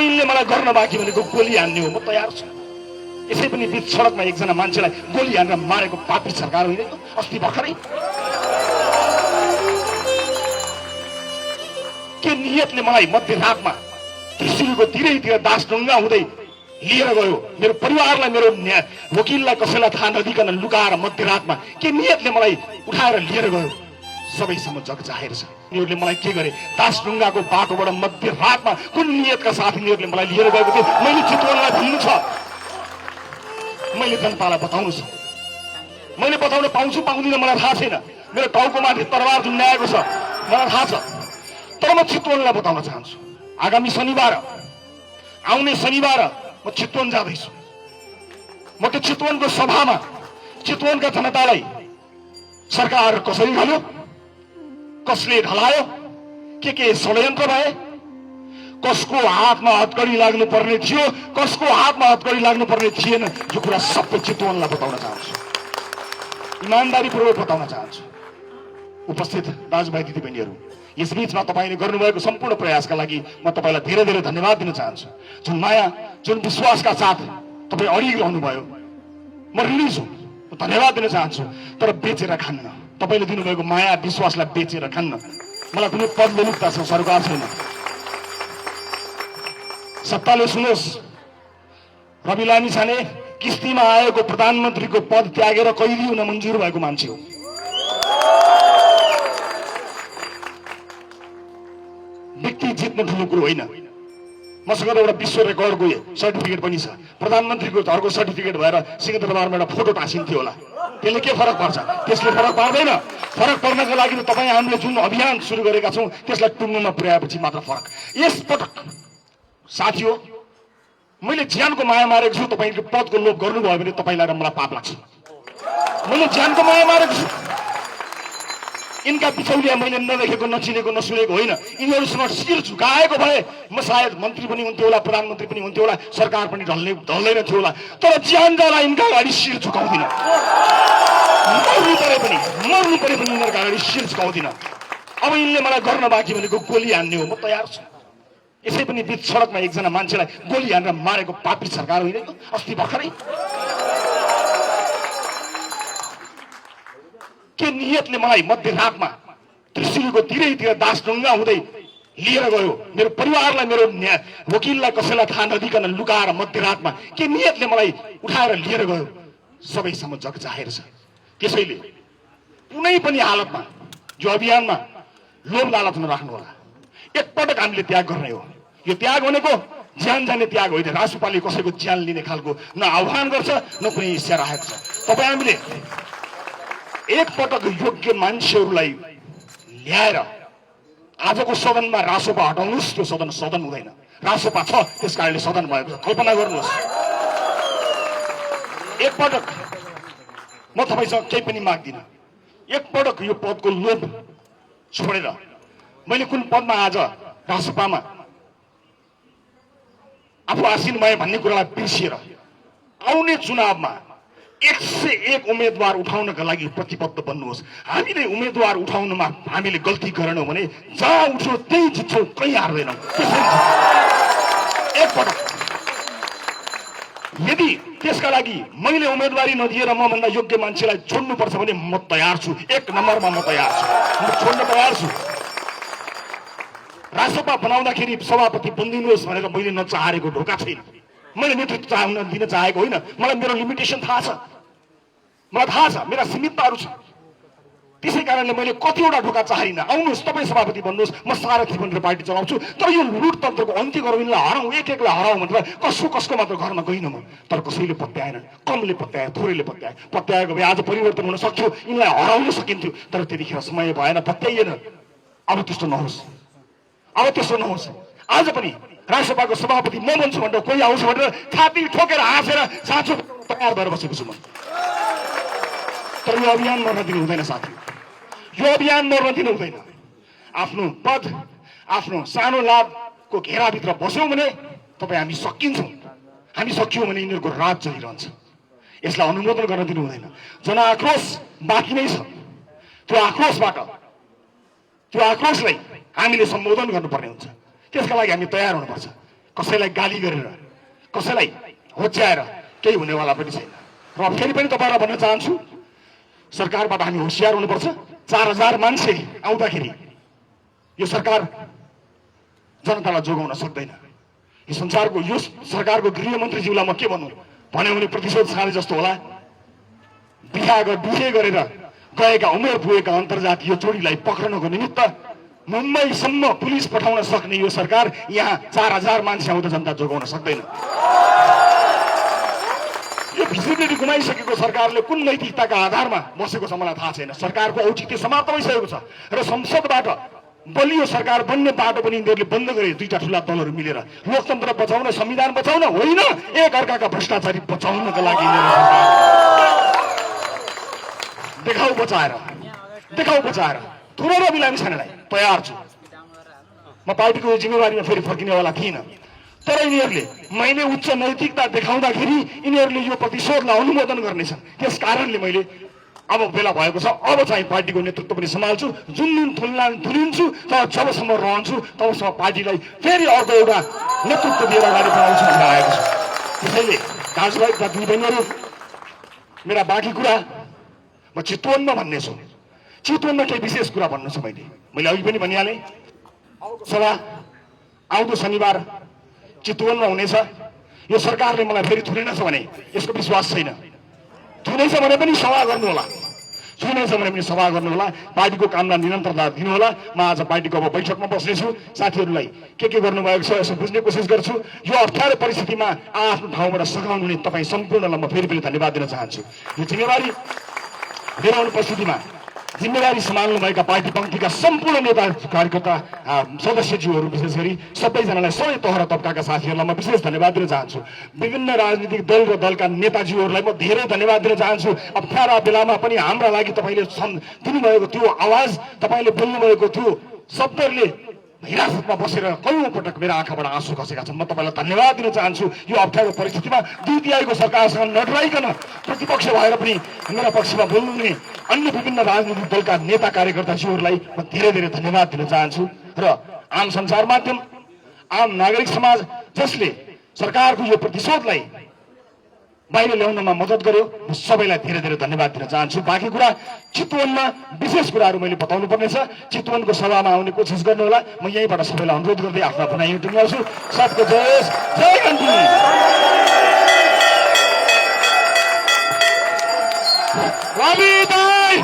यिनले मलाई गर्न बाँकी भनेको गोली हान्ने हो, म तयार छु। यसै पनि बीच सडकमा एकजना मान्छेलाई गोली हानेर मारेको पापी सरकार होइन अस्ति भर्खरै। के नियतले मलाई मध्यरातमा त्रिशुलको तिरैतिर दासढुङ्गा हुँदै लिएर गयो, मेरो परिवारलाई, मेरो वकिललाई कसैलाई थाहा नदिकन लुकाएर मध्यरातमा के नियतले मलाई उठाएर लिएर गयो? सबैसम्म जग जाहेर छ। यिनीहरूले मलाई के गरे? दासढुङ्गाको बाटोबाट मध्यरातमा कुन नियतका साथ यिनीहरूले मलाई लिएर गएको थियो? मैले चितवनलाई भन्नु छ, मैले जनतालाई बताउनु छ। मैले बताउन पाउँछु पाउँदिनँ मलाई थाहा छैन। मेरो टाउको माथि तरबार झुन्डाएको छ मलाई थाहा छ, तर म चितवनलाई बताउन चाहन्छु। आगामी शनिबार, आउने शनिबार म चितवन जाँदैछु। म त्यो चितवनको सभामा चितवनका जनतालाई सरकार कसरी ढल्यो, कसले ढलायो, के षड्यन्त्र भए, कसको हातमा हतकडी लाग्नु पर्ने थियो, कसको हातमा हतकडी लाग्नु पर्ने थिएन, यो कुरा सबै चितवनलाई बताउन चाहन्छु, इमानदारीपूर्वक बताउन चाहन्छु। उपस्थित दाजुभाइ दिदीबहिनीहरू, यस बीचमा तपाईँले गर्नुभएको सम्पूर्ण प्रयासका लागि म तपाईँलाई धेरै धेरै धन्यवाद दिन चाहन्छु। जुन माया, जुन विश्वासका साथ तपाईँ अडिरहनु भयो, म ऋणी छु, धन्यवाद दिन चाहन्छु। तर बेचेर खान्न, तपाईँले दिनुभएको माया विश्वासलाई बेचेर खान्न। मलाई कुनै पद लोलुपता छ, सरकार छैन। सत्ताले सुनोस्, रवि लामिछाने किस्तीमा आएको प्रधानमन्त्रीको पद त्यागेर कैदी हुन मन्जुर भएको मान्छे हो। व्यक्ति जित्नु ठुलो कुरो होइन। मसँग एउटा विश्व रेकर्डको सर्टिफिकेट पनि छ। प्रधानमन्त्रीको घरको सर्टिफिकेट भएर सिंहदरबारमा एउटा फोटो टाँसिन्थ्यो होला, त्यसले के फरक पर्छ? त्यसले फरक पार्दैन। फरक पर्नको लागि तपाईँ हामीले जुन अभियान सुरु गरेका छौँ त्यसलाई टुङ्गोमा पुर्याएपछि मात्र फरक। यसपटक साथी हो, मैले ज्यानको माया मारेको छु। तपाईँको पदको लोभ गर्नुभयो भने तपाईँलाई र मलाई पाप लाग्छ। मैले ज्यानको माया मारेको छु। यिनका बिचौलिया मैले नदेखेको, नचिनेको, नसुनेको होइन। यिनीहरूसँग शिर झुकाएको भए म सायद मन्त्री पनि हुन्थ्यो होला, प्रधानमन्त्री पनि हुन्थ्यो होला, सरकार पनि ढल्दैन थियो होला। तर ज्यान जाला यिनका अगाडि शिर झुकाउँदिन। मर्नु परे पनि यिनीहरूका अगाडि शिर झुकाउँदिन। अब यिनले मलाई गर्न बाँकी भनेको गोली हान्ने हो, म तयार छु। यसै पनि बीच सडकमा एकजना मान्छेलाई गोली हानेर मारेको पापी सरकार होइन अस्ति भर्खरै। के नियतले मलाई मध्यरातमा त्रिशुलको तिरैतिर दासढुङ्गा हुँदै लिएर गयो, मेरो परिवारलाई, मेरो वकिललाई कसैलाई थाहा नदिकन लुकाएर मध्यरातमा के नियतले मलाई उठाएर लिएर गयो? सबैसम्म जग जाहेर छ। त्यसैले कुनै पनि हालतमा यो अभियानमा लोभ लालच नराख्नु होला। एकपटक हामीले त्याग गर्ने हो। यो त्याग भनेको ज्यान जाने त्याग होइन। राजपालले कसैको ज्यान लिने खालको न आह्वान गर्छ न कुनै इच्छा राखेको छ। तपाईँ हामीले एकपटक योग्य मान्छेहरूलाई ल्याएर आजको सदनमा रासोपा हटाउनुहोस्, त्यो सदन हुँदैन। रासोपा छ त्यस कारणले सदन भएको छ, कल्पना गर्नुहोस्। एकपटक म तपाईँसँग केही पनि माग्दिनँ। एकपटक यो पदको लोभ छोडेर मैले कुन पदमा आज रासोपामा आफू आसीन भए भन्ने कुरालाई बिर्सिएर आउने चुनावमा 101 उम्मेदवार उठाउनका लागि प्रतिबद्ध बन्नुहोस्। हामीले उम्मेदवार उठाउनमा हामीले गल्ती गरेनौँ भने जहाँ उठ्यो त्यही जित्छौँ, कहीँ हार्दैनौँ। एकपटक यदि त्यसका लागि मैले उम्मेदवारी नदिएर मभन्दा योग्य मान्छेलाई छोड्नुपर्छ भने म तयार छु। 1 नम्बरमा म तयार छु, म छोड्न तयार छु। रासोपा बनाउँदाखेरि सभापति बनिदिनुहोस् भनेर मैले नचाहेको ढोका छैन। मैले नेतृत्व दिन चाहेको होइन। मलाई मेरो लिमिटेसन थाहा छ, मलाई थाहा छ, मेरा सीमितताहरू छ। त्यसै कारणले मैले कतिवटा ढोका चाहदिन। आउनुहोस्, तपाईँ सभापति बन्नुहोस्, म सारथी बनेर पार्टी चलाउँछु। तर यो लुटतन्त्रको अन्त्य गरौँ, यिनलाई हराउँ, एक-एकलाई हराउँ भनेर कसको मात्र गर्न गइनँ म। तर कसैले पत्याएन, कमले पत्याए, थोरैले पत्याएको भए आज परिवर्तन हुन सक्थ्यो, यिनलाई हराउन सकिन्थ्यो। तर त्यतिखेर समय भएन, पत्याइएन। अब त्यस्तो नहोस्, अब त्यस्तो नहोस्। आज पनि राजसभाको सभापति म बन्छु भनेर कोही आउँछ भनेर छाती ठोकेर हाँसेर साँचो तयार भएर बसेको छु म। तर यो अभियान मर्न दिनु हुँदैन साथी, यो अभियान मर्न दिनु हुँदैन। आफ्नो पद, आफ्नो सानो लाभको घेराभित्र बस्यौँ भने तपाईँ हामी सकिन्छौँ। हामी सकियौँ भने यिनीहरूको राज चलिरहन्छ। यसलाई अनुमोदन गर्न दिनु हुँदैन। जनआक्रोश बाँकी नै छ। त्यो आक्रोशलाई हामीले सम्बोधन गर्नुपर्ने हुन्छ। त्यसका लागि हामी तयार हुनुपर्छ। कसैलाई गाली गरेर, कसैलाई होच्याएर केही हुनेवाला पनि छैन। र फेरि पनि तपाईँलाई भन्न चाहन्छु, सरकारबाट हामी होसियार हुनुपर्छ। 4000 मान्छे आउँदाखेरि यो सरकार जनतालाई जोगाउन सक्दैन। यो सरकारको गृहमन्त्रीज्यूलाई म के भन्नु भन्यो भने प्रतिशोध खाने जस्तो होला। बिहे गरेर गएका उमेर पुगेका अन्तर्जातीय जोडीलाई पक्रनको निमित्त मुम्बईसम्म पुलिस पठाउन सक्ने यो सरकार यहाँ 4000 मान्छे आउँदा जनता जोगाउन सक्दैन। यो भिजिबिलिटी गुमाइसकेको सरकारले कुन नैतिकताका आधारमा बसेको छ मलाई थाहा छैन। सरकारको औचित्य समाप्त भइसकेको छ र संसदबाट बलियो सरकार बन्ने बाटो पनि यिनीहरूले बन्द गरे। दुईटा ठुला दलहरू मिलेर लोकतन्त्र बचाउन, संविधान बचाउन होइन, एक अर्काका भ्रष्टाचारी बचाउनका लागि देखाउ बचाएर थुरो र बिलामी छानेलाई तयार छु। म पार्टीको जिम्मेवारीमा फेरि फर्किनेवाला थिइनँ, तर यिनीहरूले मैले उच्च नैतिकता देखाउँदाखेरि यिनीहरूले यो प्रतिशोधलाई अनुमोदन गर्नेछन्। त्यस कारणले मैले अब बेला भएको छ, अब चाहिँ पार्टीको नेतृत्व पनि सम्हाल्छु। जुन दिन थुनिन्छु तर जबसम्म रहन्छु तबसम्म पार्टीलाई फेरि अर्को एउटा नेतृत्व दिएर अगाडि बढाउँछु भनेर आएको छु। त्यसैले दाजुभाइ दिदीबहिनीहरू, मेरा बाँकी कुरा म चितवनमा भन्ने छु। चितवनमा केही विशेष कुरा भन्नु छ। मैले अघि पनि भनिहालेँ, सभा आउँदो शनिबार चितवनमा हुनेछ। यो सरकारले मलाई फेरि थुनेछ भने यसको विश्वास छैन। थुनेछ भने पनि सभा गर्नु होला, छुनेछ भने पनि सभा गर्नु होला। पार्टीको कामलाई निरन्तरता दिनु होला। म आज पार्टीको अब बैठकमा बस्नेछु। साथीहरूलाई के गर्नुभएको छ यसो बुझ्ने कोसिस गर्छु। यो अप्ठ्यारो परिस्थितिमा आफ्नो ठाउँबाट सघाउनु हुने तपाईँ सम्पूर्णलाई म फेरि पनि धन्यवाद दिन चाहन्छु। यो जिम्मेवारी मेरो अनुपस्थितिमा जिम्मेवारी सम्हाल्नुभएका पार्टी पङ्क्तिका सम्पूर्ण नेता कार्यकर्ता सदस्यज्यूहरू विशेष गरी सबैजनालाई, सबै तह र तबकाका साथीहरूलाई म विशेष धन्यवाद दिन चाहन्छु। विभिन्न राजनीतिक दल र दलका नेताजीहरूलाई म धेरै धन्यवाद दिन चाहन्छु। अप्ठ्यारा बेलामा पनि हाम्रा लागि तपाईँले दिनुभएको त्यो आवाज, तपाईँले बोल्नुभएको त्यो शब्दहरूले हिरासतमा बसेर कयौं पटक मेरो आँखाबाट आँसु खसेका छन्। म तपाईँलाई धन्यवाद दिन चाहन्छु। यो अप्ठ्यारो परिस्थितिमा दुई तिहाईको सरकारसँग नडराइकन प्रतिपक्ष भएर पनि मेरा पक्षमा बोल्नुहुने अन्य विभिन्न राजनीतिक दलका नेता कार्यकर्ताजीहरूलाई म धेरै धेरै धन्यवाद दिन चाहन्छु। र आम सञ्चार माध्यम, आम नागरिक समाज जसले सरकारको यो प्रतिशोधलाई बाहिर ल्याउनमा मद्दत गर्यो, म सबैलाई धेरै धेरै धन्यवाद दिन चाहन्छु। बाँकी कुरा चितवनमा विशेष कुराहरू मैले बताउनु पर्नेछ। चितवनको सभामा आउने कोसिस गर्नु होला। म यहीँबाट सबैलाई अनुरोध गर्दै आफ्नो भनाइ टुङ्ग्याउँछु। सबको जय होस्, जय गण्डकी। रवि दाइ